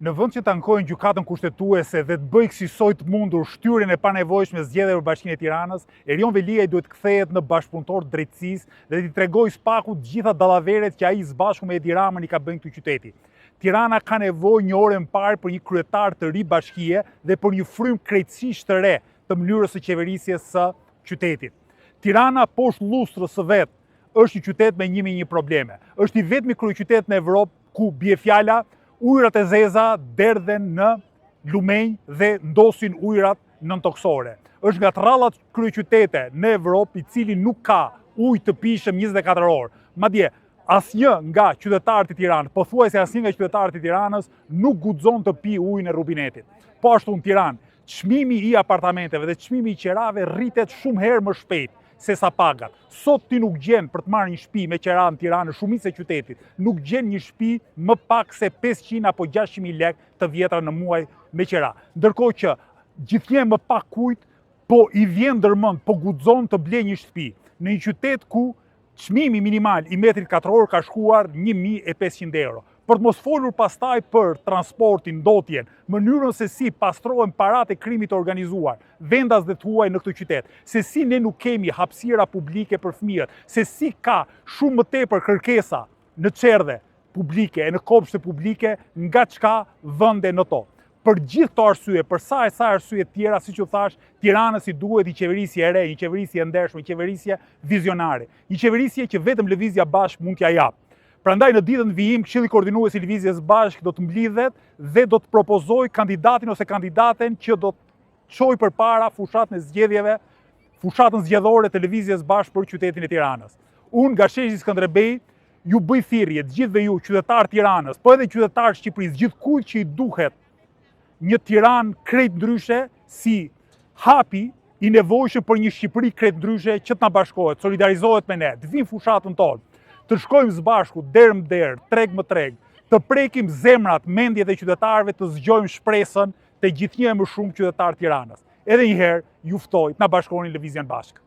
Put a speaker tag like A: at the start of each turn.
A: Në vend që të ankojnë gjykatën kushtetuese dhe të bëjë kësaj të mundur shtyrjen e panevojshme zgjedhjeve për Bashkinë e Tiranës, Erion Veliaj duhet kthehet në bashkëpunëtor të drejtësisë dhe t'i tregojë Spaku të gjitha dallaveret që ai së bashku me Edi Ramën i ka bënë këtu qyteti. Tirana ka nevojë një orë më parë për një kryetar të ri bashkie dhe për një frym krejtësisht të re të mënyrës së qeverisjes së qytetit. Tirana poshtë lustrës së vet është një qytet me 1001 probleme. Është i vetmi kryeqytet në Evropë ku bie fjala ujërat e zeza derdhen në lumenj dhe ndosin ujërat nëntoksore. Është nga të rallat kryeqytete në Evropë i cili nuk ka ujë të pishëm 24 orë. Madje asnjë nga qytetarët e Tiranës, pothuajse asnjë nga qytetarët e Tiranës nuk guxon të pi ujin e rubinetit. Po ashtu në Tiranë, çmimi i apartamenteve dhe çmimi i qerave rritet shumë herë më shpejt se sa pagat. Sot ti nuk gjen për të marrë një shtëpi me qera në Tiranë, shumicë e qytetit, nuk gjen një shtëpi më pak se 500 apo 600.000 lekë të vjetra në muaj me qera. Ndërkohë që gjithnjë më pak kujt, po i vjen ndërmend, po guxon të blej një shtëpi në një qytet ku çmimi minimal i metrit katror ka shkuar 1.500 euro. Për të mos folur pastaj për transportin, ndotjen, mënyrën se si pastrohen paratë e krimit të organizuar, vendas dhe të huaj në këtë qytet, se si ne nuk kemi hapësira publike për fëmijët, se si ka shumë më tepër kërkesa në çerdhe publike e në kopshte publike nga çka vende në to. Për gjithë këto arsye, për sa arsye tjera, siç u thash, Tiranës i duhet një qeverisje e re, një qeverisje e ndershme, një qeverisje vizionare, një qeverisje që vetëm lëvizja bashkë mund t'ja japë. Prandaj në ditën vijim, Këshilli Koordinues i Lëvizjes Bashk do të mblidhet dhe do të propozoj kandidatin ose kandidaten që do të çojë përpara fushatën e zgjedhjeve, fushatën zgjedhore të Lëvizjes Bashk për qytetin e Tiranës. Unë nga Sheshi Skënderbej ju bëj thirrje të gjithëve ju qytetarë Tiranës, po edhe qytetarë Shqipërisë, gjithkujt që i duhet një Tiranë krejt ndryshe si hapi i nevojshëm për një Shqipëri krejt ndryshe që të na bashkohet, solidarizohet me ne, të vinë fushatën tonë. Të shkojmë së bashku, derë më derë, treg më treg, të prekim zemrat, mendjet e qytetarëve, të zgjojmë shpresën të gjithnjë e më shumë qytetarë Tiranës. Edhe një herë, ju ftoj të na bashkoheni Lëvizjen Bashk.